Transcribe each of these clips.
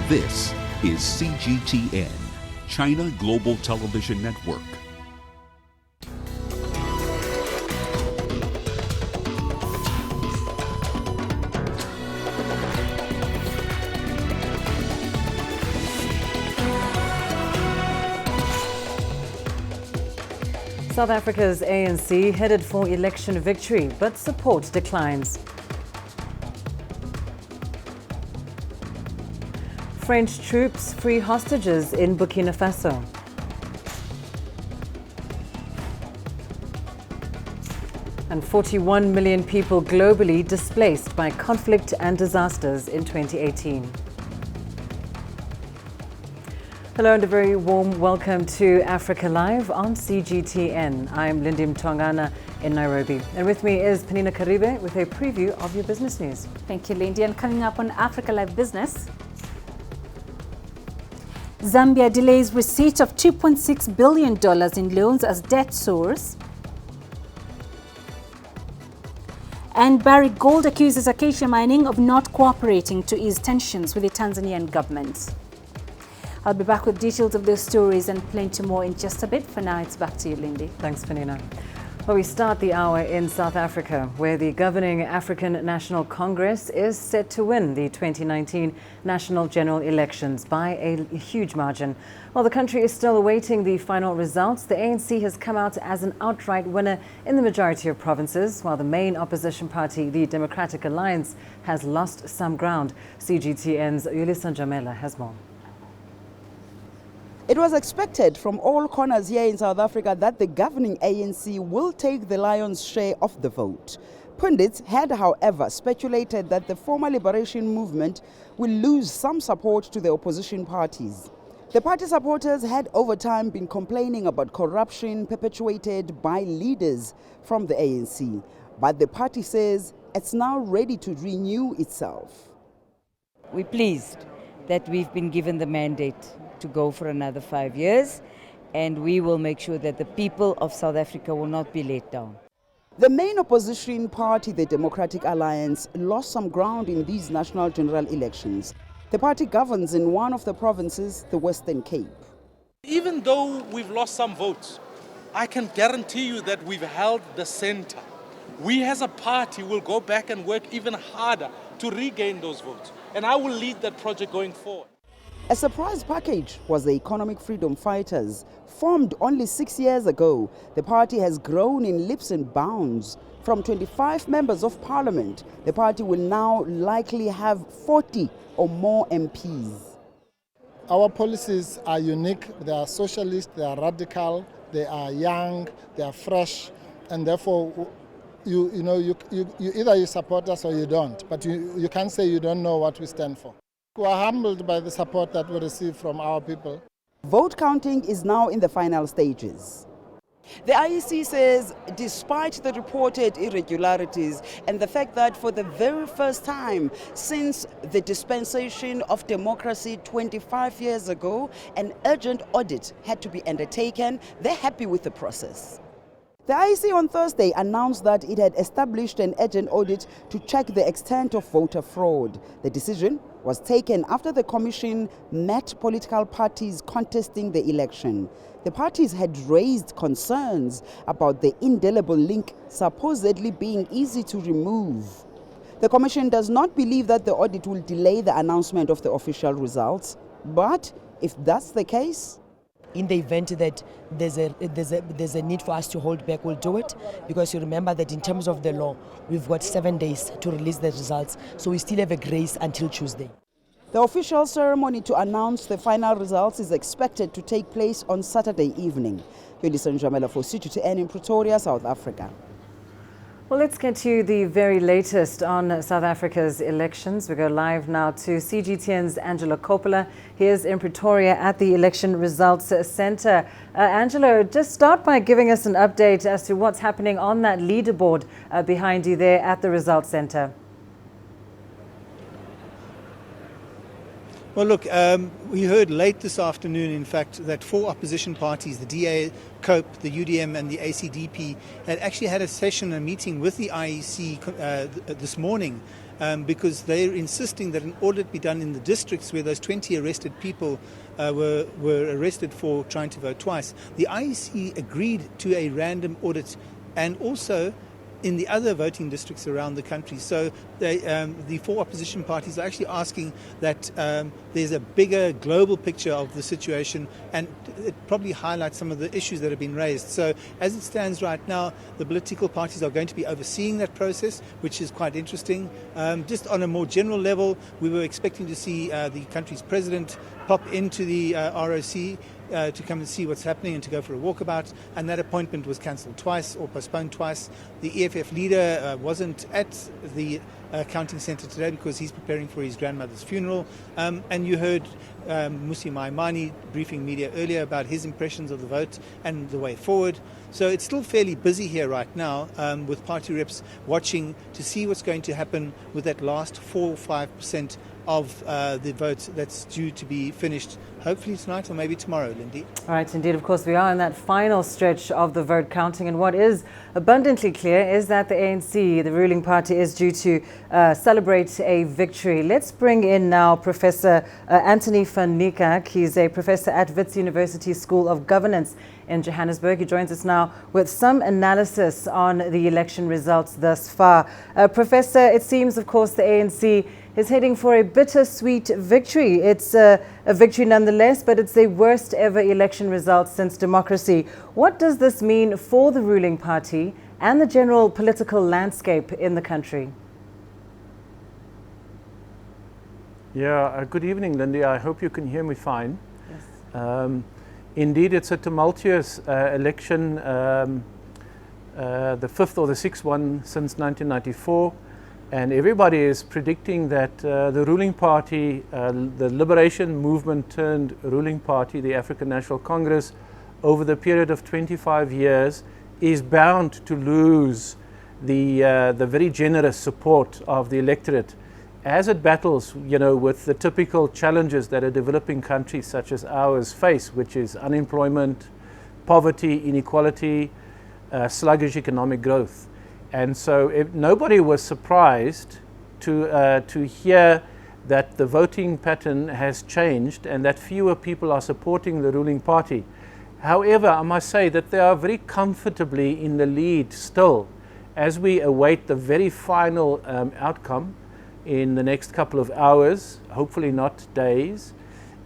This is CGTN, China Global Television Network. South Africa's ANC headed for election victory, but support declines. French troops free hostages in Burkina Faso. And 41 million people globally displaced by conflict and disasters in 2018. Hello and a very warm welcome to Africa Live on CGTN. I'm Lindy Mtongana in Nairobi. And with me is Penina Karibe with a preview of your business news. Thank you, Lindy. And coming up on Africa Live Business, Zambia delays receipt of $2.6 billion in loans as debt soars. And Barrick Gold accuses Acacia Mining of not cooperating to ease tensions with the Tanzanian government. I'll be back with details of those stories and plenty more in just a bit. For now, it's back to you, Lindy. Thanks, Penina. Well, we start the hour in South Africa, where the governing African National Congress is set to win the 2019 national general elections by a huge margin. While the country is still awaiting the final results, the ANC has come out as an outright winner in the majority of provinces, while the main opposition party, the Democratic Alliance, has lost some ground. CGTN's Lindy Mtongana has more. It was expected from all corners here in South Africa that the governing ANC will take the lion's share of the vote. Pundits had, however, speculated that the former liberation movement will lose some support to the opposition parties. The party supporters had over time been complaining about corruption perpetuated by leaders from the ANC, but the party says it's now ready to renew itself. We're pleased that we've been given the mandate to go for another 5 years, and we will make sure that the people of South Africa will not be let down. The main opposition party, the Democratic Alliance, lost some ground in these national general elections. The party governs in one of the provinces, the Western Cape. Even though we've lost some votes, I can guarantee you that we've held the center. We as a party will go back and work even harder to regain those votes, and I will lead that project going forward. A surprise package was the Economic Freedom Fighters. Formed only 6 years ago, the party has grown in leaps and bounds. From 25 members of parliament, the party will now likely have 40 or more MPs. Our policies are unique. They are socialist, they are radical, they are young, they are fresh, and therefore you either you support us or you don't, but you can't say you don't know what we stand for. We are humbled by the support that we receive from our people. Vote counting is now in the final stages. The IEC says despite the reported irregularities and the fact that for the very first time since the dispensation of democracy 25 years ago, an urgent audit had to be undertaken, they're happy with the process. The IEC on Thursday announced that it had established an urgent audit to check the extent of voter fraud. The decision was taken after the commission met political parties contesting the election. The parties had raised concerns about the indelible link supposedly being easy to remove. The commission does not believe that the audit will delay the announcement of the official results, but if that's the case, in the event that there's a need for us to hold back, we'll do it, because you remember that in terms of the law, we've got 7 days to release the results, so we still have a grace until Tuesday. The official ceremony to announce the final results is expected to take place on Saturday evening. Lindy Mtongana for CGTN in Pretoria, South Africa. Well, let's get to the very latest on South Africa's elections. We go live now to CGTN's Angelo Coppola. He is in Pretoria at the Election Results Centre. Angelo, just start by giving us an update as to what's happening on that leaderboard behind you there at the Results Centre. Well, look, we heard late this afternoon, in fact, that 4 opposition parties, the DA, COPE, the UDM and the ACDP, had actually had a meeting with the IEC this morning because they're insisting that an audit be done in the districts where those 20 arrested people were arrested for trying to vote twice. The IEC agreed to a random audit and also in the other voting districts around the country. So the four opposition parties are actually asking that there's a bigger global picture of the situation, and it probably highlights some of the issues that have been raised. So as it stands right now, the political parties are going to be overseeing that process, which is quite interesting. Just on a more general level, we were expecting to see the country's president pop into the ROC to come and see what's happening and to go for a walkabout, and that appointment was cancelled twice or postponed twice. The EFF leader wasn't at the counting centre today because he's preparing for his grandmother's funeral, and you heard Musi Maimani briefing media earlier about his impressions of the vote and the way forward. So it's still fairly busy here right now, with party reps watching to see what's going to happen with that last 4 or 5% of the vote that's due to be finished hopefully tonight or maybe tomorrow, Lindy. All right, indeed. Of course, we are in that final stretch of the vote counting, and what is abundantly clear is that the ANC, the ruling party, is due to celebrate a victory. Let's bring in now Professor Anthony van Niekerk. He's a professor at Wits University School of Governance in Johannesburg. He joins us now with some analysis on the election results thus far. Professor, it seems, of course, the ANC is heading for a bittersweet victory. It's a victory nonetheless, but it's the worst ever election result since democracy. What does this mean for the ruling party and the general political landscape in the country? Yeah, good evening, Lindy. I hope you can hear me fine. Yes. Indeed, it's a tumultuous election, the fifth or the sixth one since 1994. And everybody is predicting that the ruling party, the liberation movement turned ruling party, the African National Congress, over the period of 25 years, is bound to lose the very generous support of the electorate as it battles, with the typical challenges that a developing country such as ours face, which is unemployment, poverty, inequality, sluggish economic growth. And so nobody was surprised to hear that the voting pattern has changed and that fewer people are supporting the ruling party. However, I must say that they are very comfortably in the lead still as we await the very final outcome in the next couple of hours, hopefully not days.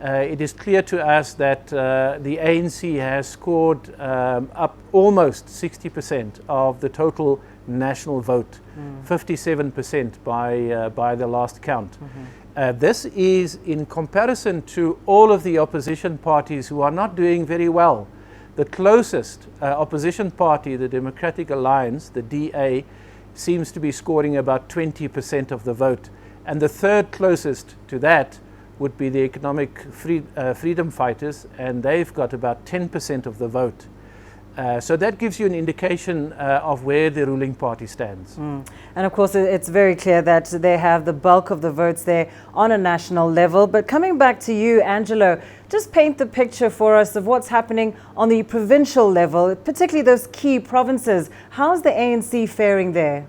It is clear to us that the ANC has scored up almost 60% of the total national vote, 57% by the last count. This is in comparison to all of the opposition parties who are not doing very well. The closest opposition party, the Democratic Alliance, the DA, seems to be scoring about 20% of the vote. And the third closest to that would be the Economic Freedom Fighters, and they've got about 10% of the vote. So that gives you an indication of where the ruling party stands. And of course, it's very clear that they have the bulk of the votes there on a national level. But coming back to you, Angelo, just paint the picture for us of what's happening on the provincial level, particularly those key provinces. How's the ANC faring there?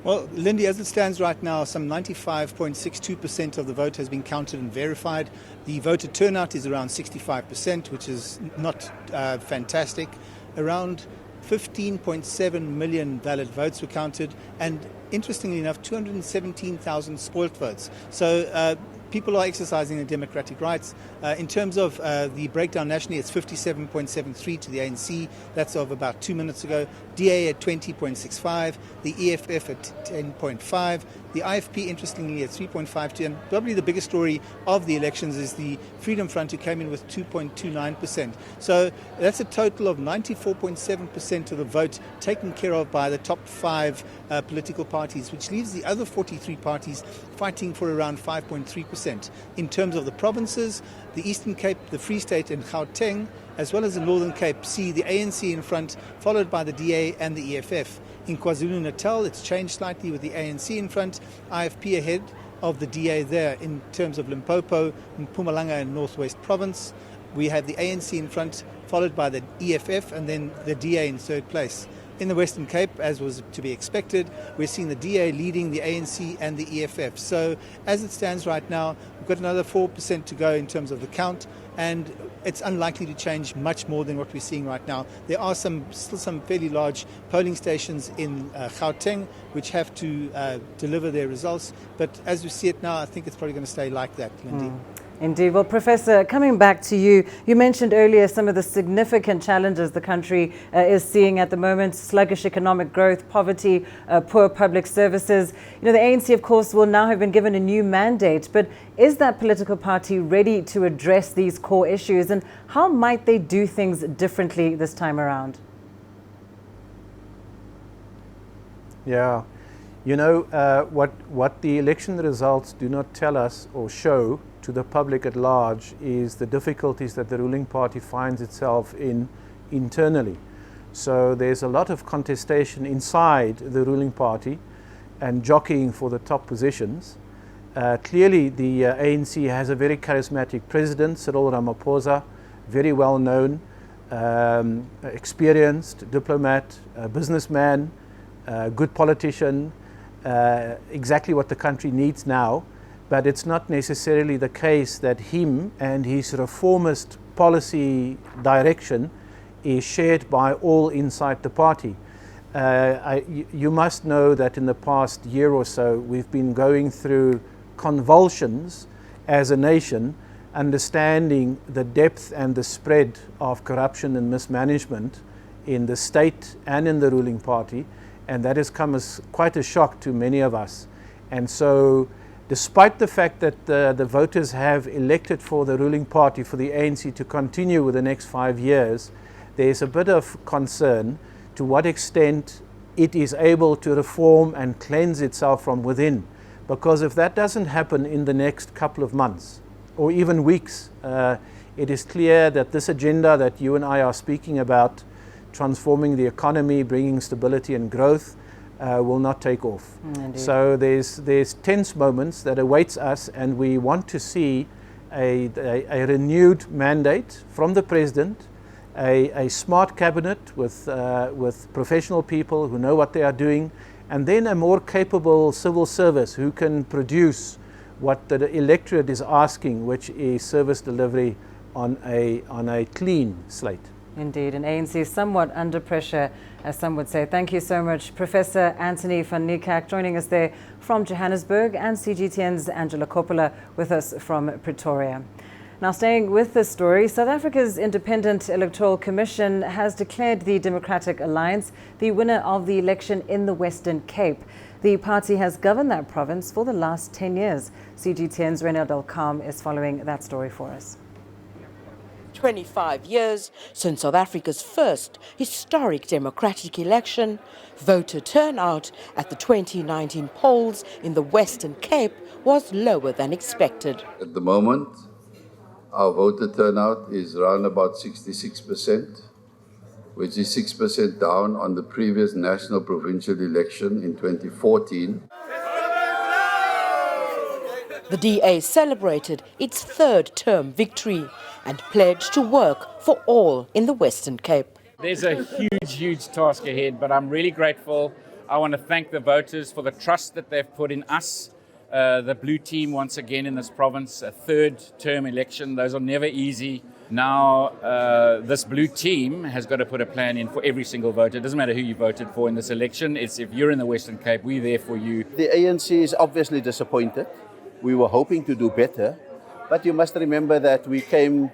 Well, Lindy, as it stands right now, some 95.62% of the vote has been counted and verified. The voter turnout is around 65%, which is not fantastic. Around 15.7 million valid votes were counted, and interestingly enough, 217,000 spoilt votes. So people are exercising their democratic rights. In terms of the breakdown nationally, it's 57.73 to the ANC. That's of about 2 minutes ago. DA at 20.65, the EFF at 10.5, the IFP, interestingly, at 3.52. And probably the biggest story of the elections is the Freedom Front, who came in with 2.29%. So that's a total of 94.7% of the vote taken care of by the top 5 political parties, which leaves the other 43 parties fighting for around 5.3%. In terms of the provinces, the Eastern Cape, the Free State and Gauteng, as well as the Northern Cape, see the ANC in front, followed by the DA and the EFF. In KwaZulu-Natal, it's changed slightly with the ANC in front, IFP ahead of the DA there. In terms of Limpopo, Mpumalanga and Northwest Province, we have the ANC in front, followed by the EFF and then the DA in third place. In the Western Cape, as was to be expected, we're seeing the DA leading the ANC and the EFF. So as it stands right now, we've got another 4% to go in terms of the count, and it's unlikely to change much more than what we're seeing right now. There are still some fairly large polling stations in Gauteng which have to deliver their results, but as we see it now, I think it's probably going to stay like that, Lindy. Indeed. Well, Professor, coming back to you, you mentioned earlier some of the significant challenges the country is seeing at the moment: sluggish economic growth, poverty, poor public services. You know, the ANC, of course, will now have been given a new mandate, but is that political party ready to address these core issues, and how might they do things differently this time around? Yeah, you know, what the election results do not tell us or show to the public at large is the difficulties that the ruling party finds itself in internally. So there's a lot of contestation inside the ruling party and jockeying for the top positions. Clearly the ANC has a very charismatic president, Cyril Ramaphosa, very well known, experienced diplomat, businessman, good politician, exactly what the country needs now. But it's not necessarily the case that him and his reformist policy direction is shared by all inside the party. You must know that in the past year or so we've been going through convulsions as a nation, understanding the depth and the spread of corruption and mismanagement in the state and in the ruling party, and that has come as quite a shock to many of us. And so despite the fact that the voters have elected for the ruling party, for the ANC to continue with the next 5 years, there's a bit of concern to what extent it is able to reform and cleanse itself from within. Because if that doesn't happen in the next couple of months or even weeks, it is clear that this agenda that you and I are speaking about, transforming the economy, bringing stability and growth, will not take off. So there's tense moments that awaits us, and we want to see a renewed mandate from the president, a smart cabinet with professional people who know what they are doing, and then a more capable civil service who can produce what the electorate is asking, which is service delivery on a clean slate. Indeed, and ANC is somewhat under pressure, as some would say. Thank you so much, Professor Anthony van Niekerk, joining us there from Johannesburg, and CGTN's Angela Coppola with us from Pretoria. Now, staying with this story, South Africa's Independent Electoral Commission has declared the Democratic Alliance the winner of the election in the Western Cape. The party has governed that province for the last 10 years. CGTN's Renel Delcam is following that story for us. 25 years since South Africa's first historic democratic election, voter turnout at the 2019 polls in the Western Cape was lower than expected. At the moment, our voter turnout is around about 66%, which is 6% down on the previous national provincial election in 2014. The DA celebrated its third-term victory and pledged to work for all in the Western Cape. There's a huge task ahead, but I'm really grateful. I want to thank the voters for the trust that they've put in us, the blue team once again in this province, a third-term election. Those are never easy. Now, this blue team has got to put a plan in for every single voter. It doesn't matter who you voted for in this election. It's if you're in the Western Cape, we're there for you. The ANC is obviously disappointed. We were hoping to do better, but you must remember that we came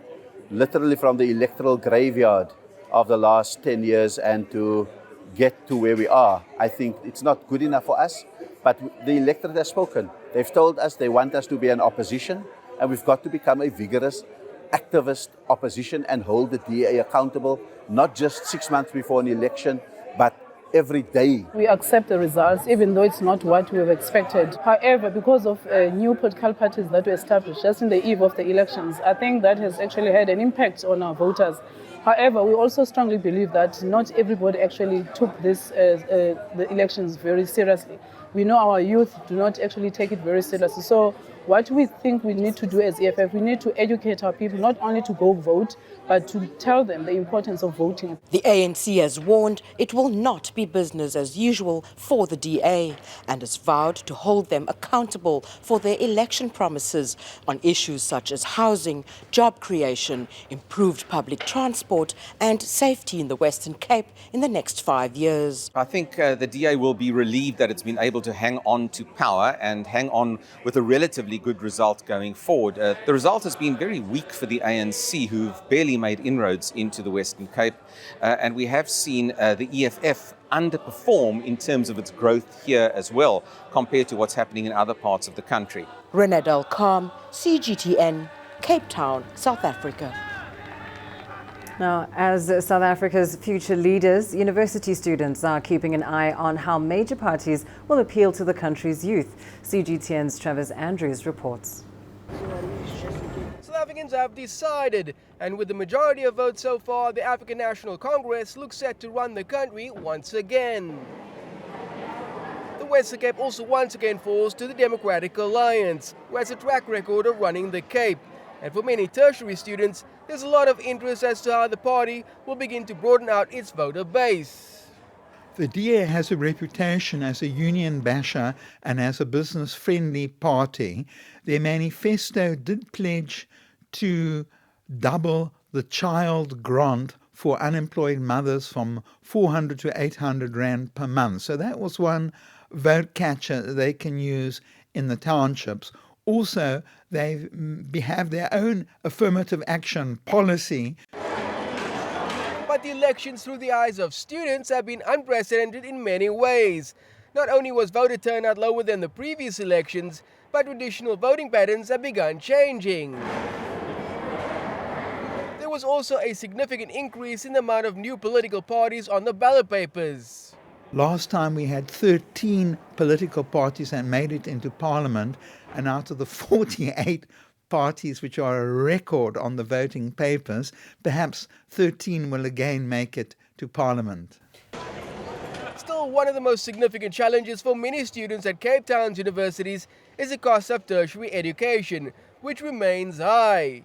literally from the electoral graveyard of the last 10 years, and to get to where we are, I think it's not good enough for us, but the electorate has spoken. They've told us they want us to be an opposition, and we've got to become a vigorous, activist opposition and hold the DA accountable, not just 6 months before an election, but every day. We accept the results, even though it's not what we have expected. However, because of new political parties that were established just in the eve of the elections, I think that has actually had an impact on our voters. However, we also strongly believe that not everybody actually took the elections very seriously. We know our youth do not actually take it very seriously. So What we think we need to do as EFF, we need to educate our people not only to go vote, but to tell them the importance of voting. The ANC has warned it will not be business as usual for the DA and has vowed to hold them accountable for their election promises on issues such as housing, job creation, improved public transport and safety in the Western Cape in the next 5 years. I think the DA will be relieved that it's been able to hang on to power and hang on with a relatively good result going forward. The result has been very weak for the ANC, who've barely made inroads into the Western Cape, and we have seen the EFF underperform in terms of its growth here as well, compared to what's happening in other parts of the country. Renad Al-Kham, CGTN, Cape Town, South Africa. Now, as South Africa's future leaders, university students are keeping an eye on how major parties will appeal to the country's youth. CGTN's Travis Andrews reports. South Africans have decided, and with the majority of votes so far, the African National Congress looks set to run the country once again. The Western Cape also once again falls to the Democratic Alliance, who has a track record of running the Cape. And for many tertiary students, there's a lot of interest as to how the party will begin to broaden out its voter base. The DA has a reputation as a union basher and as a business-friendly party. Their manifesto did pledge to double the child grant for unemployed mothers from 400 to 800 rand per month. So that was one vote catcher they can use in the townships. Also, they have their own affirmative action policy. But the elections through the eyes of students have been unprecedented in many ways. Not only was voter turnout lower than the previous elections, but traditional voting patterns have begun changing. There was also a significant increase in the amount of new political parties on the ballot papers. Last time we had 13 political parties that made it into parliament, and out of the 48 parties which are a record on the voting papers, perhaps 13 will again make it to parliament. Still, one of the most significant challenges for many students at Cape Town's universities is the cost of tertiary education, which remains high.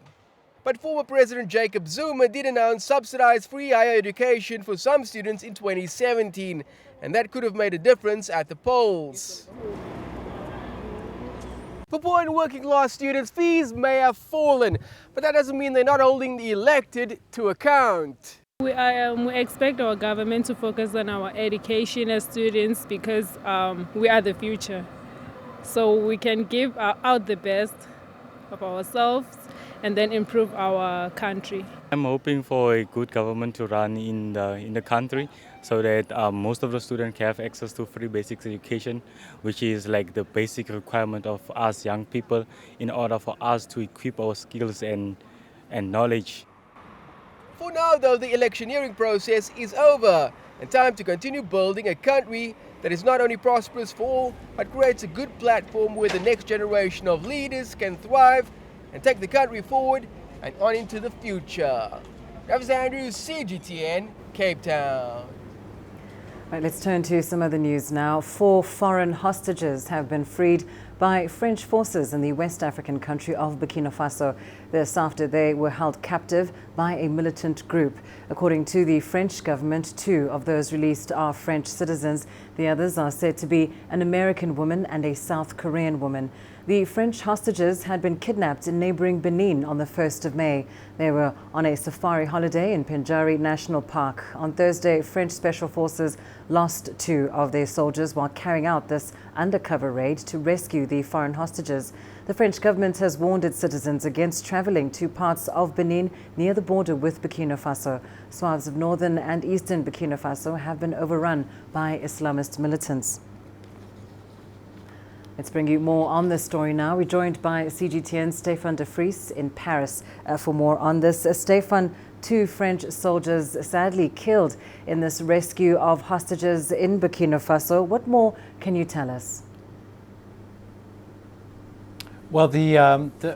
But former President Jacob Zuma did announce subsidized free higher education for some students in 2017, and that could have made a difference at the polls. For poor and working class students, fees may have fallen, but that doesn't mean they're not holding the elected to account. We expect our government to focus on our education as students because we are the future. So we can give out the best of ourselves and then improve our country. I'm hoping for a good government to run in the country so that most of the students have access to free basic education, which is like the basic requirement of us young people in order for us to equip our skills and knowledge. For now, though, the electioneering process is over and time to continue building a country that is not only prosperous for all, but creates a good platform where the next generation of leaders can thrive and take the country forward and on into the future. Travis Andrews, CGTN, Cape Town. Right, let's turn to some other news now. 4 foreign hostages have been freed by French forces in the West African country of Burkina Faso. This after they were held captive by a militant group. According to the French government, 2 of those released are French citizens. The others are said to be an American woman and a South Korean woman. The French hostages had been kidnapped in neighboring Benin on the 1st of May. They were on a safari holiday in Penjari National Park. On Thursday, French special forces lost 2 of their soldiers while carrying out this undercover raid to rescue the foreign hostages. The French government has warned its citizens against traveling to parts of Benin near the border with Burkina Faso. Swaths of northern and eastern Burkina Faso have been overrun by Islamist militants. Let's bring you more on this story now. We're joined by CGTN's Stefan de Vries in Paris for more on this. Stefan, 2 French soldiers sadly killed in this rescue of hostages in Burkina Faso. What more can you tell us? Well, the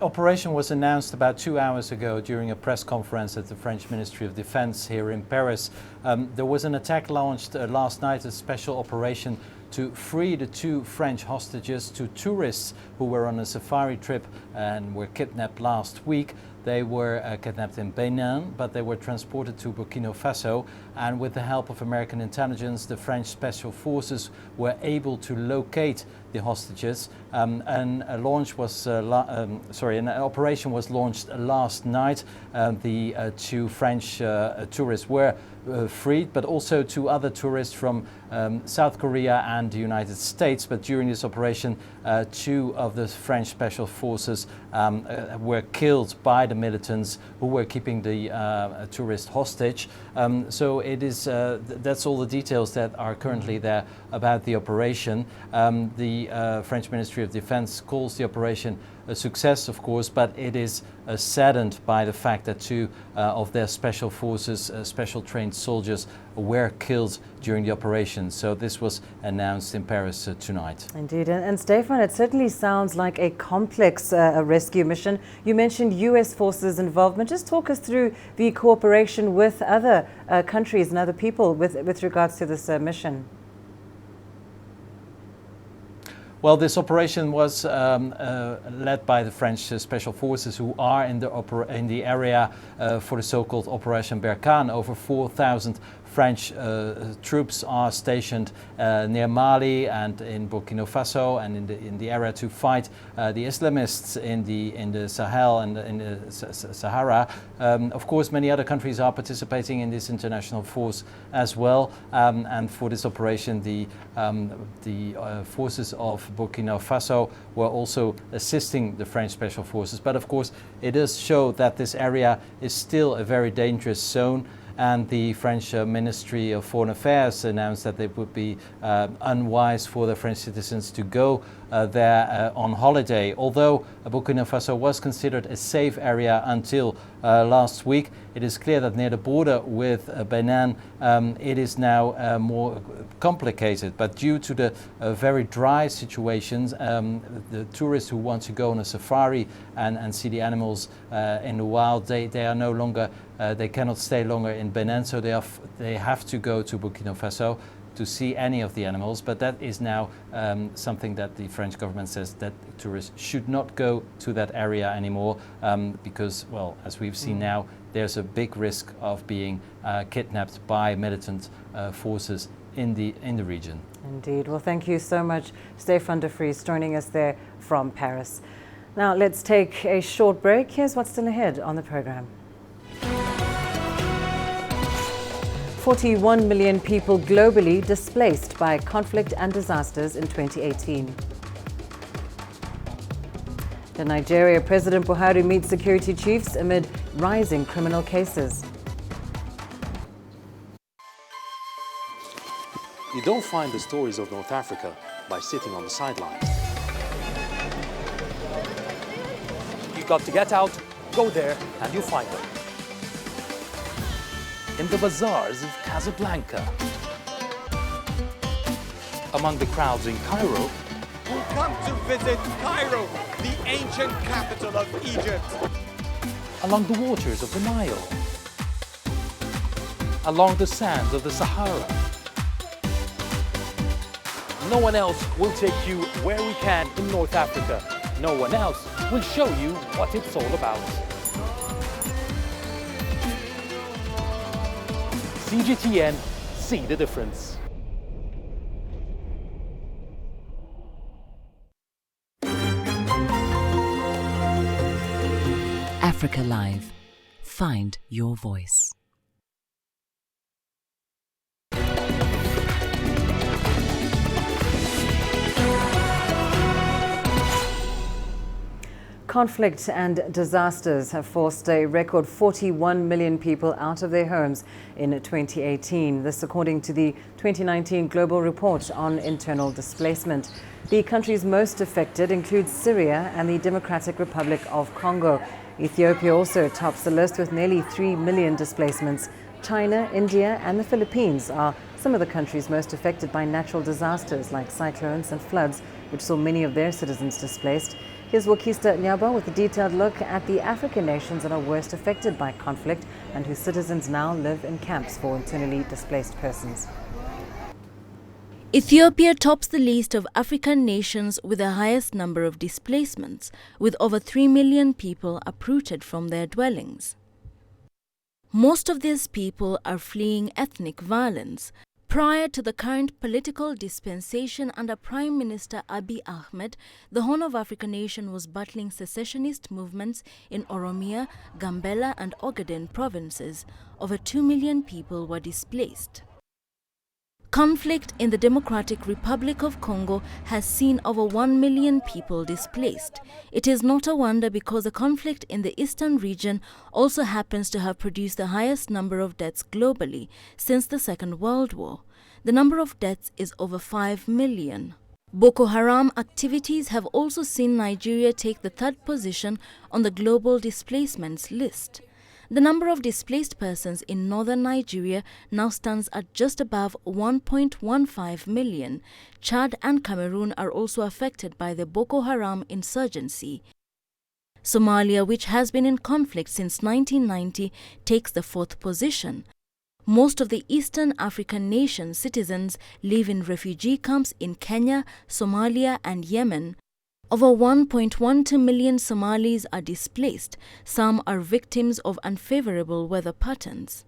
operation was announced about 2 hours ago during a press conference at the French Ministry of Defense here in Paris. There was an attack launched last night, a special operation to free the 2 French hostages, 2 tourists who were on a safari trip and were kidnapped last week. They were kidnapped in Benin, but they were transported to Burkina Faso, and with the help of American intelligence, the French special forces were able to locate the hostages. An operation was launched last night. The 2 French tourists were freed, but also 2 other tourists from South Korea and the United States. But during this operation, 2 of the French special forces were killed by the militants who were keeping the tourist hostage. So it is that's all the details that are currently there about the operation. The French Ministry of Defense calls the operation a success, of course, but it is saddened by the fact that 2 of their special forces, special trained soldiers, were killed during the operation. So this was announced in Paris tonight. Indeed. And Stefan, it certainly sounds like a complex rescue mission. You mentioned US forces involvement. Just talk us through the cooperation with other countries and other people with regards to this mission. Well, this operation was led by the French special forces, who are in the area for the so-called Operation Berkane. Over 4,000 French troops are stationed near Mali and in Burkina Faso and in the area to fight the Islamists in the Sahel and in the Sahara. Of course, many other countries are participating in this international force as well. And for this operation, the forces of Burkina Faso were also assisting the French special forces. But of course, it does show that this area is still a very dangerous zone. And the French Ministry of Foreign Affairs announced that it would be unwise for the French citizens to go there on holiday. Although Burkina Faso was considered a safe area until last week, it is clear that near the border with Benin, it is now more complicated. But due to the very dry situations, the tourists who want to go on a safari and see the animals in the wild, they are no longer, they cannot stay longer in Benin, so they have to go to Burkina Faso to see any of the animals. But that is now something that the French government says that tourists should not go to that area anymore because, well, as we've seen now, there's a big risk of being kidnapped by militant forces in the region. Indeed. Well, thank you so much, Stefan de Vries, joining us there from Paris. Now let's take a short break. Here's what's still ahead on the program. 41 million people globally displaced by conflict and disasters in 2018. The Nigeria President Buhari meets security chiefs amid rising criminal cases. You don't find the stories of North Africa by sitting on the sidelines. You've got to get out, go there, and you'll find them. In the bazaars of Casablanca, among the crowds in Cairo, who come to visit Cairo, the ancient capital of Egypt, along the waters of the Nile, along the sands of the Sahara. No one else will take you where we can in North Africa. No one else will show you what it's all about. CGTN, see the difference. Africa Live. Find your voice. Conflict and disasters have forced a record 41 million people out of their homes in 2018. This according to the 2019 Global Report on Internal Displacement. The countries most affected include Syria and the Democratic Republic of Congo. Ethiopia also tops the list with nearly 3 million displacements. China, India and the Philippines are some of the countries most affected by natural disasters like cyclones and floods, which saw many of their citizens displaced. Here's Wakista Nyaba with a detailed look at the African nations that are worst affected by conflict and whose citizens now live in camps for internally displaced persons. Ethiopia tops the list of African nations with the highest number of displacements, with over 3 million people uprooted from their dwellings. Most of these people are fleeing ethnic violence. Prior to the current political dispensation under Prime Minister Abiy Ahmed, the Horn of Africa nation was battling secessionist movements in Oromia, Gambela and Ogaden provinces. Over 2 million people were displaced. Conflict in the Democratic Republic of Congo has seen over 1 million people displaced. It is not a wonder because the conflict in the eastern region also happens to have produced the highest number of deaths globally since the Second World War. The number of deaths is over 5 million. Boko Haram activities have also seen Nigeria take the third position on the global displacements list. The number of displaced persons in northern Nigeria now stands at just above 1.15 million. Chad and Cameroon are also affected by the Boko Haram insurgency. Somalia, which has been in conflict since 1990, takes the fourth position. Most of the Eastern African nations' citizens live in refugee camps in Kenya, Somalia and Yemen. Over 1.12 million Somalis are displaced. Some are victims of unfavorable weather patterns.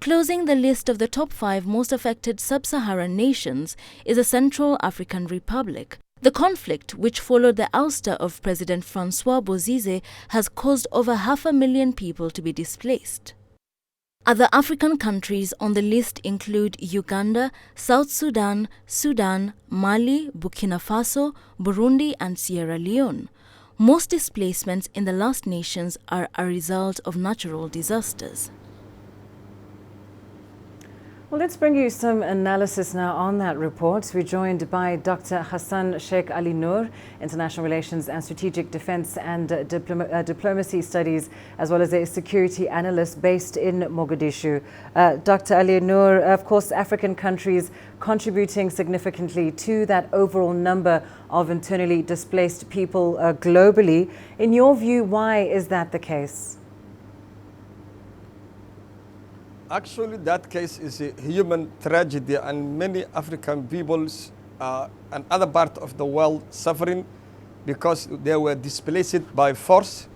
Closing the list of the top 5 most affected sub-Saharan nations is the Central African Republic. The conflict, which followed the ouster of President Francois Bozize, has caused over 500,000 people to be displaced. Other African countries on the list include Uganda, South Sudan, Sudan, Mali, Burkina Faso, Burundi and Sierra Leone. Most displacements in the last nations are a result of natural disasters. Well, let's bring you some analysis now on that report. We're joined by Dr. Hassan Sheikh Ali Noor, International Relations and Strategic Defense and Diplomacy Studies, as well as a security analyst based in Mogadishu. Dr. Ali Noor, of course, African countries contributing significantly to that overall number of internally displaced people globally. In your view, why is that the case? Actually, that case is a human tragedy, and many African peoples and other parts of the world suffering because they were displaced by force,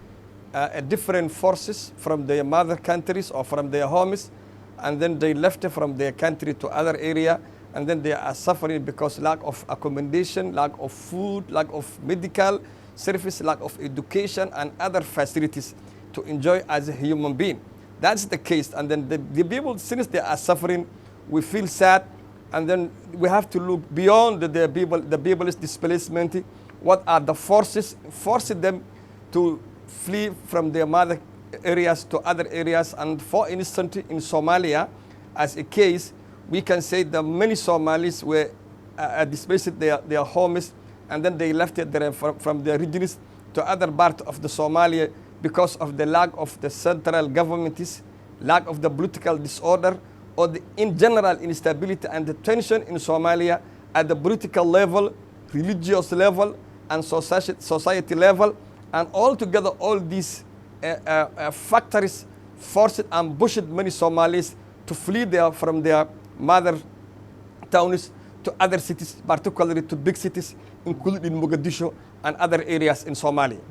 different forces from their mother countries or from their homes, and then they left from their country to other area, and then they are suffering because lack of accommodation, lack of food, lack of medical service, lack of education and other facilities to enjoy as a human being. That's the case, and then the people, since they are suffering, we feel sad, and then we have to look beyond the people's displacement. What are the forces forcing them to flee from their mother areas to other areas? And for instance, in Somalia, as a case, we can say that many Somalis were displaced their homes, and then they left it from their regions to other parts of the Somalia, because of the lack of the central government, lack of the political disorder, or the in general instability and the tension in Somalia at the political level, religious level, and society level. And altogether, all these factors forced and pushed many Somalis to flee from their mother towns to other cities, particularly to big cities, including Mogadishu and other areas in Somalia.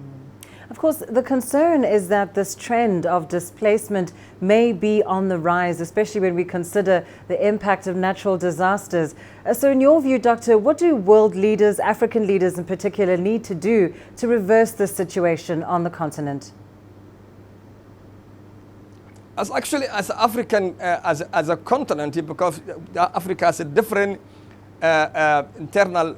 Of course, the concern is that this trend of displacement may be on the rise, especially when we consider the impact of natural disasters. So in your view, Doctor, what do world leaders, African leaders in particular, need to do to reverse this situation on the continent? As African, as a continent, because Africa has a different internal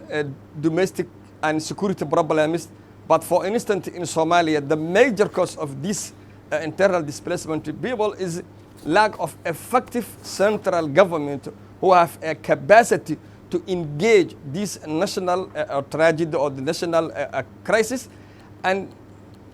domestic and security problems. But for instance, in Somalia, the major cause of this internal displacement of people is lack of effective central government who have a capacity to engage this national tragedy or the national crisis. And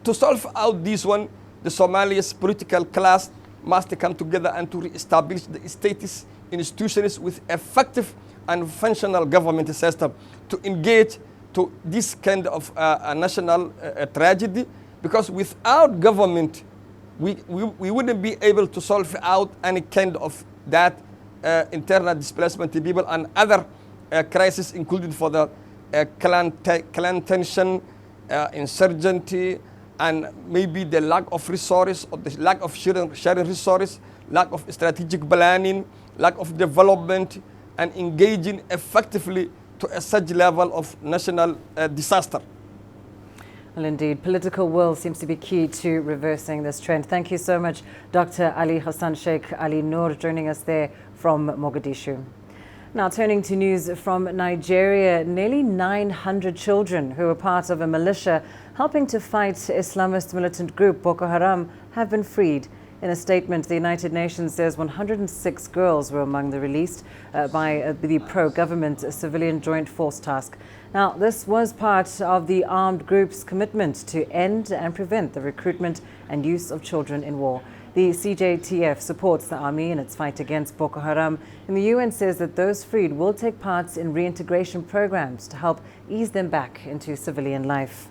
to solve out this one, the Somalia's political class must come together and to re-establish the status institutions with effective and functional government system to engage to this kind of national tragedy, because without government, we wouldn't be able to solve out any kind of that internal displacement of people and other crisis, including for the clan tension, insurgency, and maybe the lack of resources, or the lack of sharing resources, lack of strategic planning, lack of development, and engaging effectively to a such level of national disaster. Well, indeed, political will seems to be key to reversing this trend. Thank you so much, Dr. Ali Hassan Sheikh Ali Noor, joining us there from Mogadishu. Now, turning to news from Nigeria, nearly 900 children who were part of a militia helping to fight Islamist militant group Boko Haram have been freed. In a statement, the United Nations says 106 girls were among the released by the pro-government Civilian Joint Force Task. Now, this was part of the armed group's commitment to end and prevent the recruitment and use of children in war. The CGTN supports the army in its fight against Boko Haram, and the UN says that those freed will take part in reintegration programs to help ease them back into civilian life.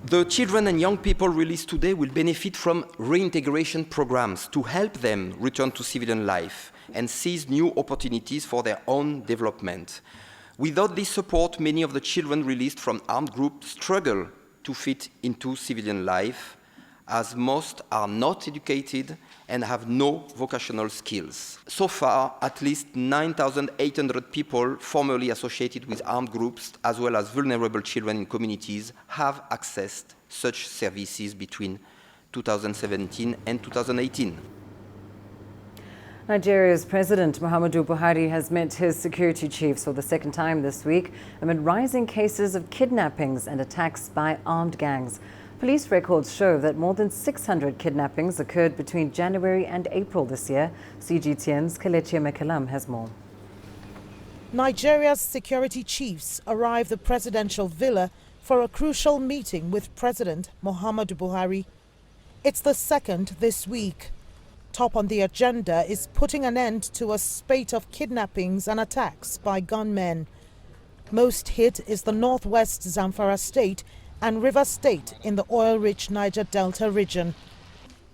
The children and young people released today will benefit from reintegration programs to help them return to civilian life and seize new opportunities for their own development. Without this support, many of the children released from armed groups struggle to fit into civilian life, as most are not educated and have no vocational skills. So far, at least 9,800 people formerly associated with armed groups, as well as vulnerable children in communities, have accessed such services between 2017 and 2018. Nigeria's President Muhammadu Buhari has met his security chiefs for the second time this week amid rising cases of kidnappings and attacks by armed gangs. Police records show that more than 600 kidnappings occurred between January and April this year. CGTN's Kelechi Mekalam has more. Nigeria's security chiefs arrived at the presidential villa for a crucial meeting with President Muhammadu Buhari. It's the second this week. Top on the agenda is putting an end to a spate of kidnappings and attacks by gunmen. Most hit is the northwest Zamfara state and River State in the oil-rich Niger Delta region.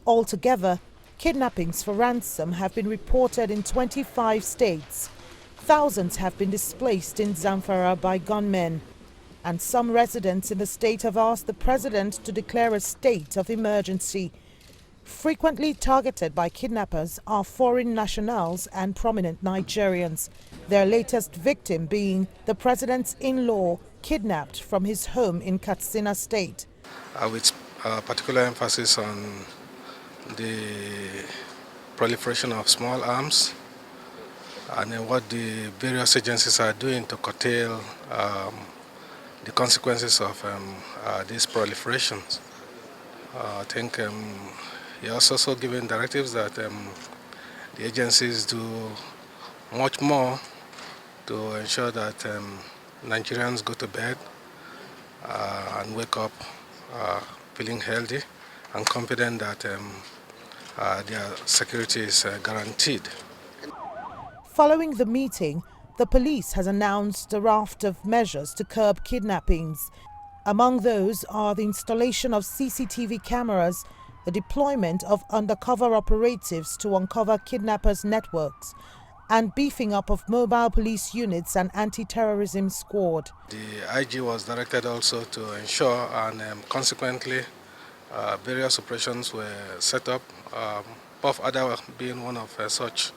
Altogether, kidnappings for ransom have been reported in 25 states. Thousands have been displaced in Zamfara by gunmen. And some residents in the state have asked the president to declare a state of emergency. Frequently targeted by kidnappers are foreign nationals and prominent Nigerians, their latest victim being the president's in-law, kidnapped from his home in Katsina State. With particular emphasis on the proliferation of small arms and what the various agencies are doing to curtail the consequences of these proliferations. I think he has also given directives that the agencies do much more to ensure that Nigerians go to bed and wake up feeling healthy and confident that their security is guaranteed. Following the meeting, the police has announced a raft of measures to curb kidnappings. Among those are the installation of CCTV cameras, the deployment of undercover operatives to uncover kidnappers' networks, and beefing up of mobile police units and anti-terrorism squad. The IG was directed also to ensure, and consequently various operations were set up, Puff Ada being one of such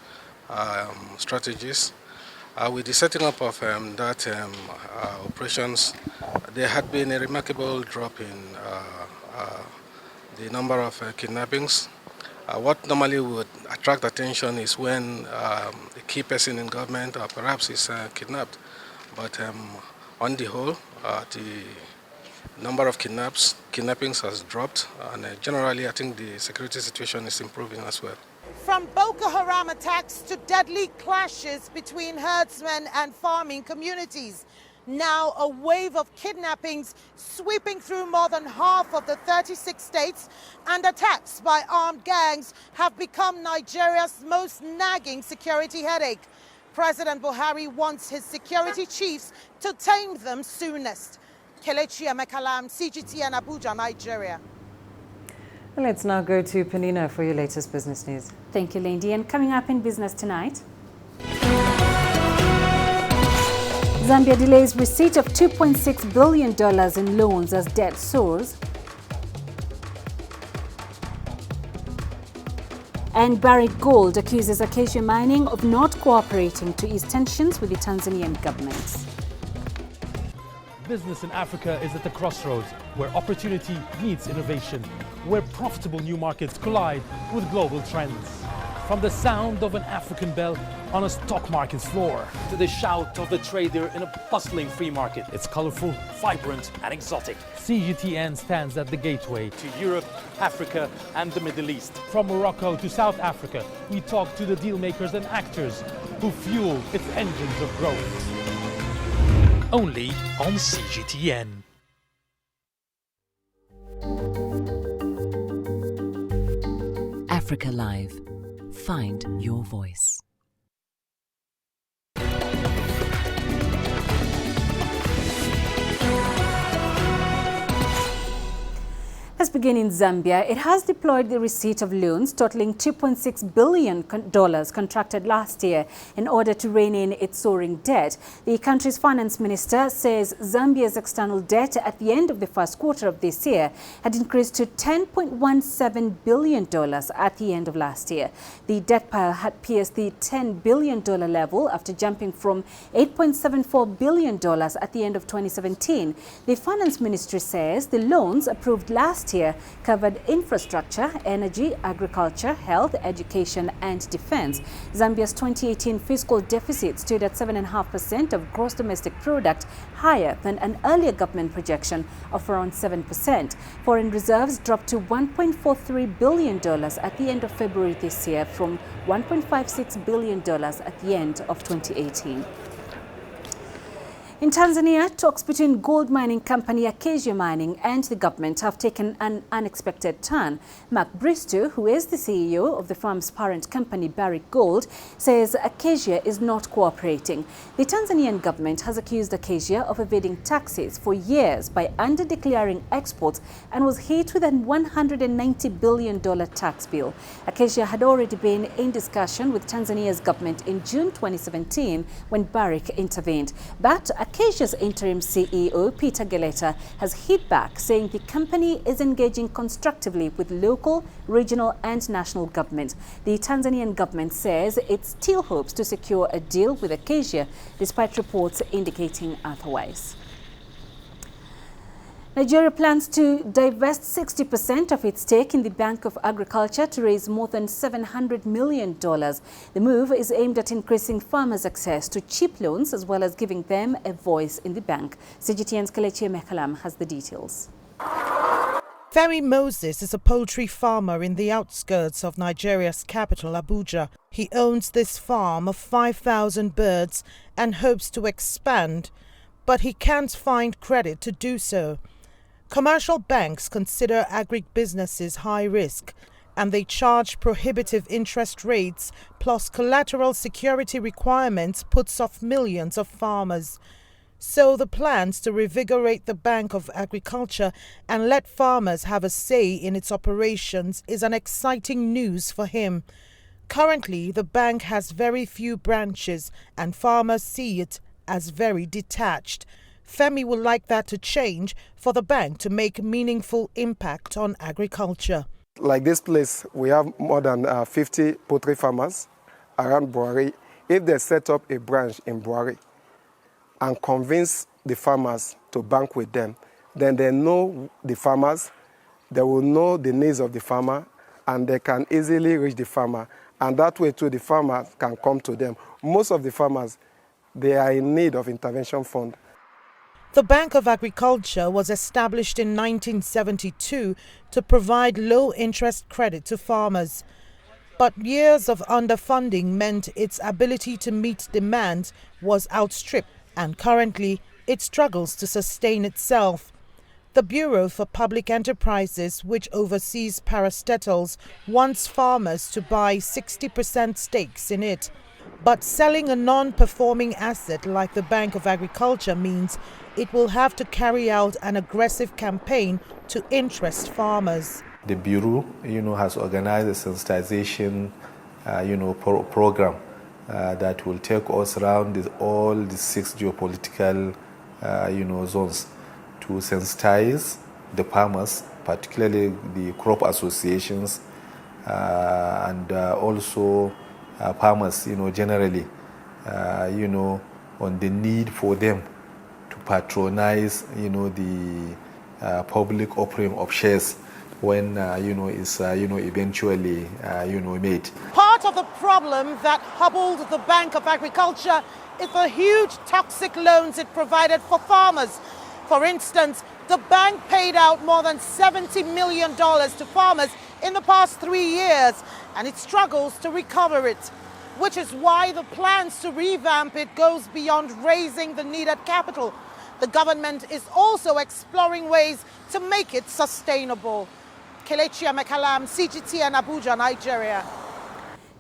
strategies. With the setting up of that operations, there had been a remarkable drop in the number of kidnappings. What normally would attract attention is when a key person in government or perhaps is kidnapped. But on the whole, the number of kidnappings has dropped, and generally I think the security situation is improving as well. From Boko Haram attacks to deadly clashes between herdsmen and farming communities, now a wave of kidnappings sweeping through more than half of the 36 states, and attacks by armed gangs have become Nigeria's most nagging security headache. President Buhari wants his security chiefs to tame them soonest. Kelechi Mekalam, CGTN, Abuja, Nigeria. Well, let's now go to Panina for your latest business news. Thank you, Lindy. And coming up in business tonight, Zambia delays receipt of $2.6 billion in loans as debt soars. And Barrick Gold accuses Acacia Mining of not cooperating to ease tensions with the Tanzanian government. Business in Africa is at the crossroads, where opportunity meets innovation, where profitable new markets collide with global trends. From the sound of an African bell on a stock market's floor, to the shout of the trader in a bustling free market. It's colorful, vibrant, and exotic. CGTN stands at the gateway to Europe, Africa, and the Middle East. From Morocco to South Africa, we talk to the deal makers and actors who fuel its engines of growth. Only on CGTN. Africa Live. Find your voice. Let's begin in Zambia. It has deployed the receipt of loans totaling $2.6 billion contracted last year in order to rein in its soaring debt. The country's finance minister says Zambia's external debt at the end of the first quarter of this year had increased to $10.17 billion at the end of last year. The debt pile had pierced the $10 billion level after jumping from $8.74 billion at the end of 2017. The finance ministry says the loans approved last year covered infrastructure, energy, agriculture, health, education and defense. Zambia's 2018 fiscal deficit stood at 7.5% of gross domestic product, higher than an earlier government projection of around 7%. Foreign reserves dropped to $1.43 billion at the end of February this year from $1.56 billion at the end of 2018. In Tanzania, talks between gold mining company Acacia Mining and the government have taken an unexpected turn. Mark Bristow, who is the CEO of the firm's parent company Barrick Gold, says Acacia is not cooperating. The Tanzanian government has accused Acacia of evading taxes for years by under-declaring exports and was hit with a $190 billion tax bill. Acacia had already been in discussion with Tanzania's government in June 2017 when Barrick intervened. But Acacia's interim CEO, Peter Geleta, has hit back, saying the company is engaging constructively with local, regional and national government. The Tanzanian government says it still hopes to secure a deal with Acacia, despite reports indicating otherwise. Nigeria plans to divest 60% of its stake in the Bank of Agriculture to raise more than $700 million. The move is aimed at increasing farmers' access to cheap loans as well as giving them a voice in the bank. CGTN's Kelechi Mekalam has the details. Femi Moses is a poultry farmer in the outskirts of Nigeria's capital, Abuja. He owns this farm of 5,000 birds and hopes to expand, but he can't find credit to do so. Commercial banks consider agribusinesses high risk, and they charge prohibitive interest rates, plus collateral security requirements puts off millions of farmers. So the plans to revigorate the Bank of Agriculture and let farmers have a say in its operations is an exciting news for him. Currently, the bank has very few branches and farmers see it as very detached. Femi would like that to change for the bank to make meaningful impact on agriculture. Like this place, we have more than 50 poultry farmers around Buhari. If they set up a branch in Buhari and convince the farmers to bank with them, then they know the farmers, they will know the needs of the farmer, and they can easily reach the farmer. And that way too, the farmers can come to them. Most of the farmers, they are in need of intervention fund. The Bank of Agriculture was established in 1972 to provide low-interest credit to farmers. But years of underfunding meant its ability to meet demand was outstripped, and currently it struggles to sustain itself. The Bureau for Public Enterprises, which oversees parastatals, wants farmers to buy 60% stakes in it. But selling a non-performing asset like the Bank of Agriculture means it will have to carry out an aggressive campaign to interest farmers. The Bureau, has organized a sensitization, program that will take us around all the 6 geopolitical zones to sensitize the farmers, particularly the crop associations, and also farmers, generally, on the need for them to patronize, the public offering of shares when, is, eventually, made. Part of the problem that hobbled the Bank of Agriculture is the huge toxic loans it provided for farmers. For instance, the bank paid out more than $70 million to farmers in the past 3 years, and it struggles to recover it, which is why the plans to revamp it goes beyond raising the needed capital. The government is also exploring ways to make it sustainable. Kelechi Amekalam, CGTN, Abuja, Nigeria.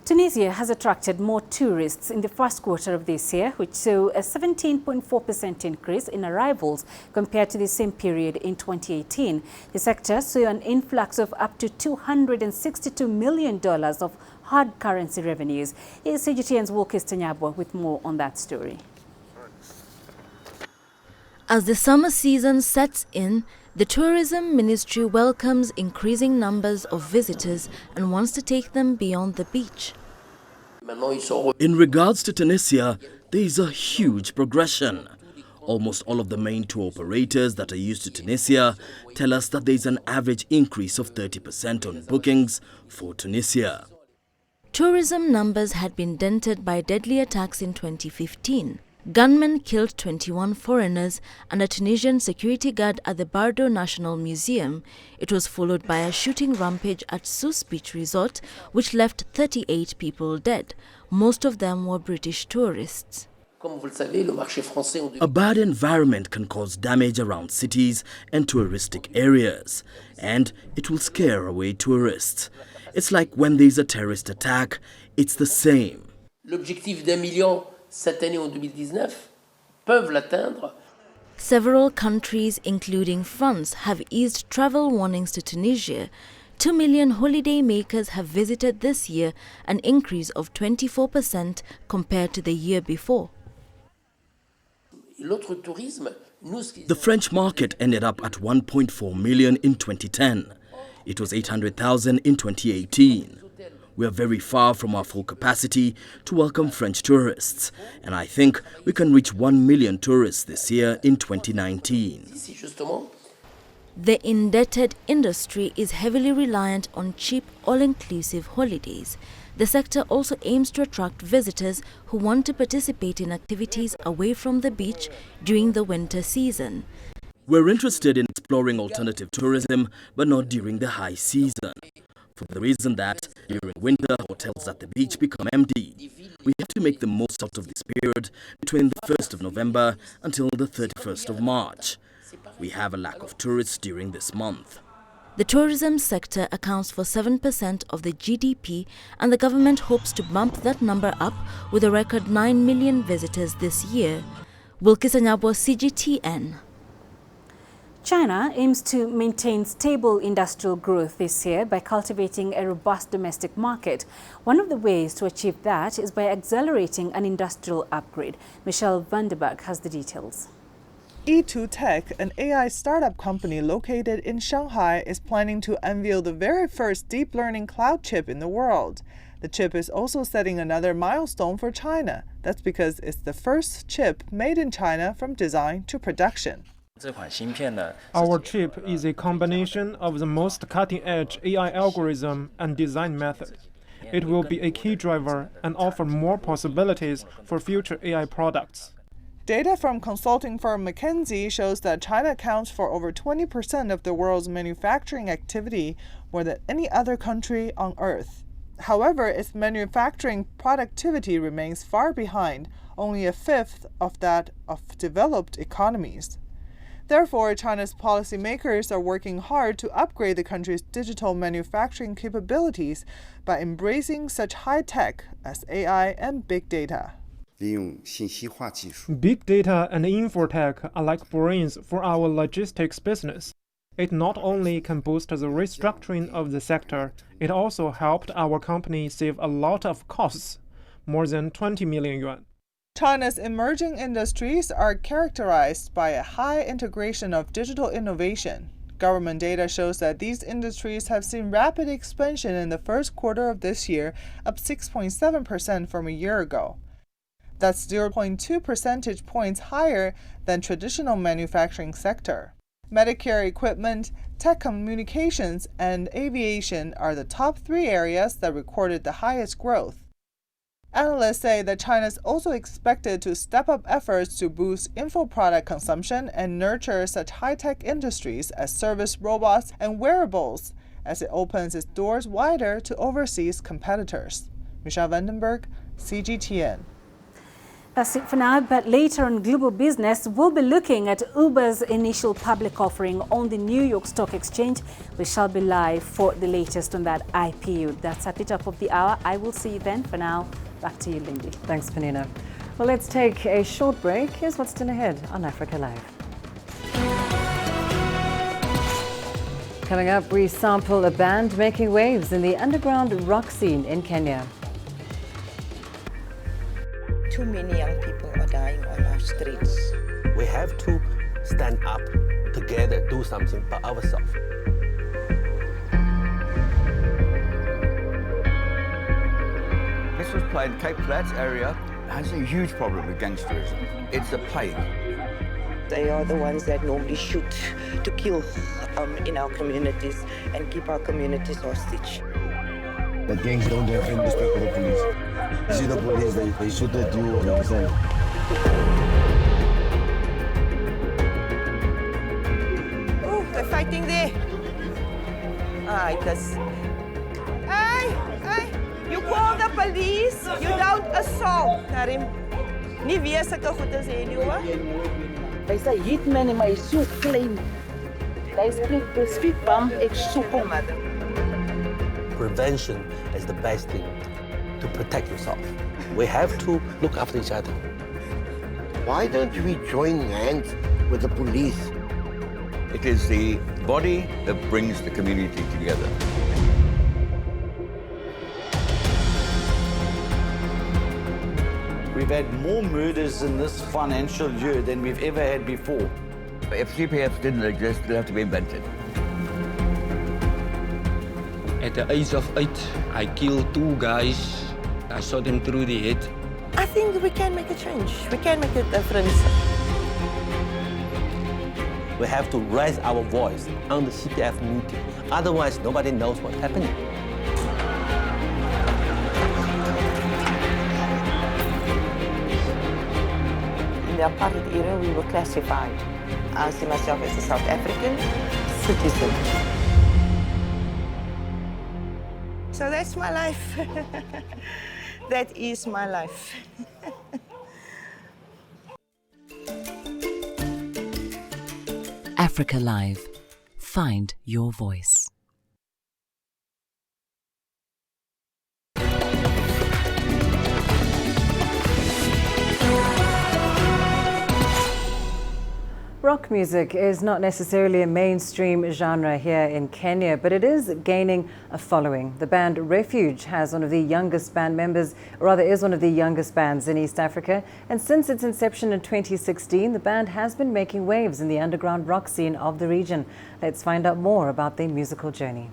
Tunisia has attracted more tourists in the first quarter of this year, which saw a 17.4% increase in arrivals compared to the same period in 2018. The sector saw an influx of up to $262 million of hard currency revenues. Here's CGTN's Wilkis Tanyabwa with more on that story. As the summer season sets in, the Tourism Ministry welcomes increasing numbers of visitors and wants to take them beyond the beach. In regards to Tunisia, there is a huge progression. Almost all of the main tour operators that are used to Tunisia tell us that there is an average increase of 30% on bookings for Tunisia. Tourism numbers had been dented by deadly attacks in 2015. Gunmen killed 21 foreigners and a Tunisian security guard at the Bardo National Museum. It was followed by a shooting rampage at Sousse Beach Resort, which left 38 people dead. Most of them were British tourists. A bad environment can cause damage around cities and touristic areas, and it will scare away tourists. It's like when there's a terrorist attack, it's the same. L'objectif d'1 million cette année en 2019 peuvent l'atteindre. Several countries, including France, have eased travel warnings to Tunisia. 2 million holiday makers have visited this year, an increase of 24% compared to the year before. The French market ended up at 1.4 million in 2010. It was 800,000 in 2018. We are very far from our full capacity to welcome French tourists, and I think we can reach 1 million tourists this year in 2019. The indebted industry is heavily reliant on cheap, all-inclusive holidays. The sector also aims to attract visitors who want to participate in activities away from the beach during the winter season. We're interested in exploring alternative tourism, but not during the high season, for the reason that during winter, hotels at the beach become empty. We have to make the most out of this period between the 1st of November until the 31st of March. We have a lack of tourists during this month. The tourism sector accounts for 7% of the GDP, and the government hopes to bump that number up with a record 9 million visitors this year. Wilkis Anyabwa, CGTN. China aims to maintain stable industrial growth this year by cultivating a robust domestic market. One of the ways to achieve that is by accelerating an industrial upgrade. Michelle Vanderberg has the details. E2 Tech, an AI startup company located in Shanghai, is planning to unveil the very first deep learning cloud chip in the world. The chip is also setting another milestone for China. That's because it's the first chip made in China from design to production. Our chip is a combination of the most cutting-edge AI algorithm and design method. It will be a key driver and offer more possibilities for future AI products. Data from consulting firm McKinsey shows that China accounts for over 20% of the world's manufacturing activity, more than any other country on Earth. However, its manufacturing productivity remains far behind, only a fifth of that of developed economies. Therefore, China's policymakers are working hard to upgrade the country's digital manufacturing capabilities by embracing such high tech as AI and big data. Big data and infotech are like brains for our logistics business. It not only can boost the restructuring of the sector, it also helped our company save a lot of costs. more than 20 million yuan. China's emerging industries are characterized by a high integration of digital innovation. Government data shows that these industries have seen rapid expansion in the first quarter of this year, up 6.7% from a year ago. That's 0.2 percentage points higher than traditional manufacturing sector. Medicare equipment, tech communications, and aviation are the top 3 areas that recorded the highest growth. Analysts say that China is also expected to step up efforts to boost info product consumption and nurture such high-tech industries as service robots and wearables as it opens its doors wider to overseas competitors. Michelle Vandenberg, CGTN. That's it for now, but later on Global Business, we'll be looking at Uber's initial public offering on the New York Stock Exchange. We shall be live for the latest on that IPO. That's at the top of the hour. I will see you then. For now, back to you, Lindy. Thanks, Penina. Well, let's take a short break. Here's what's still ahead on Africa Live. Coming up, we sample a band making waves in the underground rock scene in Kenya. Too many young people are dying on our streets. We have to stand up together, do something by ourselves. This was played Cape Flats area has a huge problem with gangsterism. It's a plague. They are the ones that normally shoot to kill in our communities and keep our communities hostage. The gangs don't have any respect for the police. You see the police, they shoot at you, you understand? Oh, they're fighting there. It is. Hey, you call the police, you don't assault. Karim, nie weer sulke goedes hê nie, hoor. Hy sê hitman in my so klein. Hy speak bam, ek so kom. Prevention is the best thing to protect yourself. We have to look after each other. Why don't we join hands with the police? It is the body that brings the community together. We've had more murders in this financial year than we've ever had before. If CPFs didn't exist, they'd have to be invented. At the age of 8, I killed 2 guys. I shot them through the head. I think we can make a change. We can make a difference. We have to raise our voice on the CPF meeting. Otherwise, nobody knows what's happening. In the apartheid era, we were classified. I see myself as a South African citizen. So that's my life. That is my life. Africa Live. Find your voice. Rock music is not necessarily a mainstream genre here in Kenya, but it is gaining a following. The band Refuge has one of the youngest band members, or rather is one of the youngest bands in East Africa. And since its inception in 2016, the band has been making waves in the underground rock scene of the region. Let's find out more about their musical journey.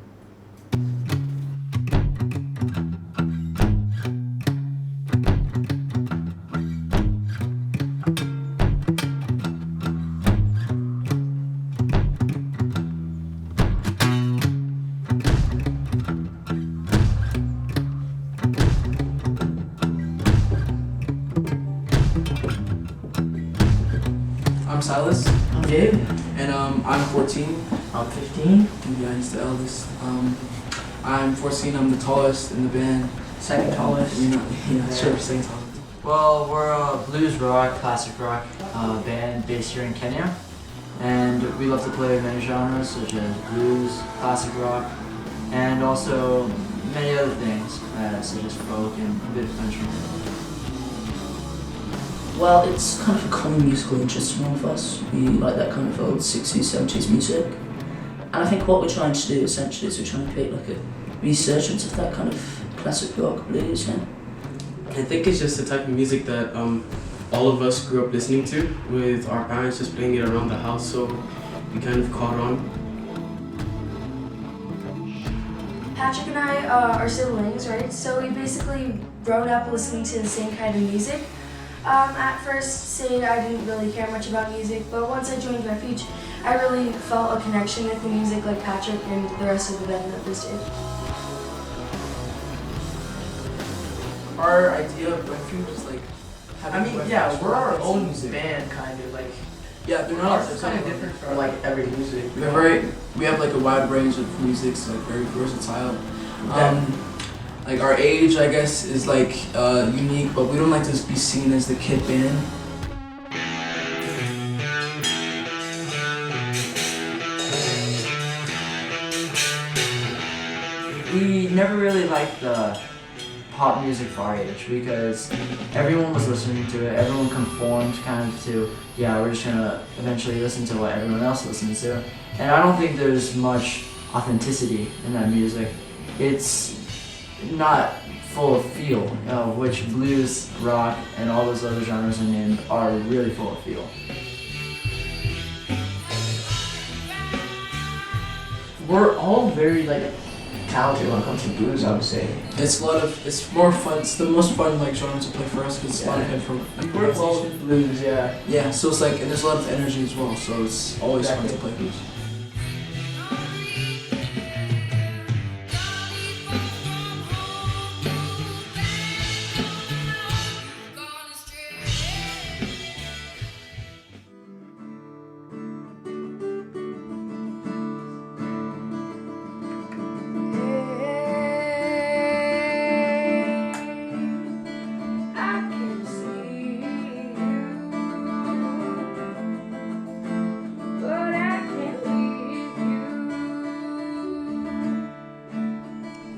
Silas. I'm Gabe, and I'm 14. I'm 15. Yeah, he's the eldest. I'm 14. I'm the tallest in the band. Second tallest. Sure, second tallest. Well, we're a blues rock, classic rock band based here in Kenya, and we love to play many genres such as blues, classic rock, and also many other things such as folk and a bit of country. Well, it's kind of a common musical interest in all of us. We like that kind of old 60s, 70s music. And I think what we're trying to do essentially is we're trying to create like a resurgence of that kind of classic rock blues. And I think it's just the type of music that all of us grew up listening to, with our parents just playing it around the house, so we kind of caught on. Patrick and I are siblings, right? So we basically grown up listening to the same kind of music. At first, say I didn't really care much about music, but once I joined Refuge, I really felt a connection with the music like Patrick and the rest of the band members did. Our idea of Refuge is like having we're our own band, kind of like. Yeah, they're not kind of different from like every music. We have like a wide range of music, so like very versatile. Like our age, I guess, is like unique, but we don't like to be seen as the kid band. We never really liked the pop music for our age because everyone was listening to it. Everyone conformed kind of to, we're just gonna eventually listen to what everyone else listens to. And I don't think there's much authenticity in that music. It's not full of feel, which blues, rock, and all those other genres I named are really full of feel. We're all very talented when it comes to blues, I would say. It's more fun. It's the most fun genre to play for us because it's a lot of improvisation. Blues, yeah. Yeah, so it's and there's a lot of energy as well, so it's always fun to play blues.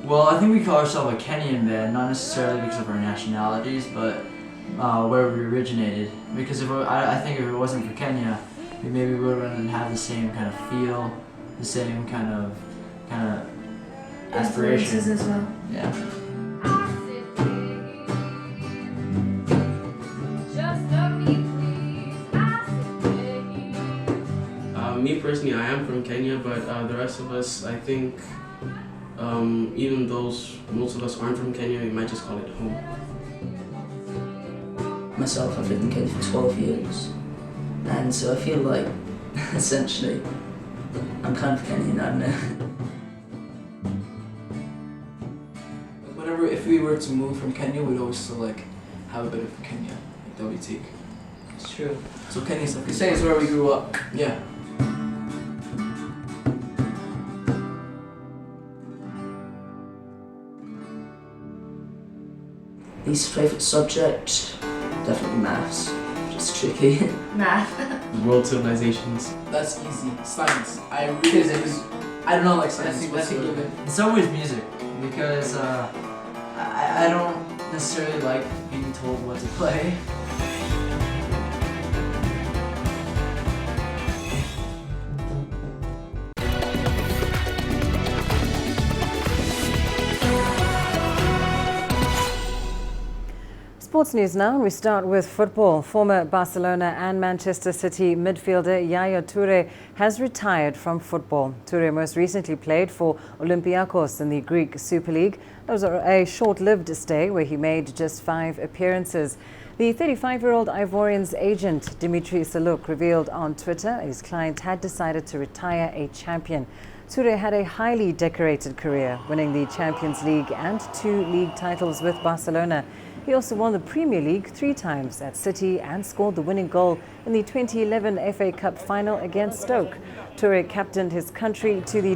Well, I think we call ourselves a Kenyan band, not necessarily because of our nationalities, but where we originated. Because I think if it wasn't for Kenya, maybe we wouldn't have the same kind of feel, the same kind of aspiration. Influences as well. Yeah. Me personally, I am from Kenya, but the rest of us, I think, even though most of us aren't from Kenya, we might just call it home. Myself, I've lived in Kenya for 12 years, and so I feel like, essentially, I'm kind of Kenyan, I don't know. If we were to move from Kenya, we'd always still have a bit of Kenya, that we take. It's true. So Kenya's You say it's where we grew up. Yeah. Least favourite subject? Definitely maths. Just tricky. Math. World civilizations. That's easy. Science. I do not like science. That's a given. It's always music because I don't necessarily like being told what to play. Sports news now. We start with football. Former Barcelona and Manchester City midfielder Yaya Toure has retired from football. Toure most recently played for Olympiacos in the Greek Super League. It was a short-lived stay where he made just 5 appearances. The 35-year-old Ivorian's agent, Dimitri Saluk, revealed on Twitter his client had decided to retire a champion. Toure had a highly decorated career, winning the Champions League and 2 league titles with Barcelona. He also won the Premier League 3 times at City and scored the winning goal in the 2011 FA Cup final against Stoke. Toure captained his country to the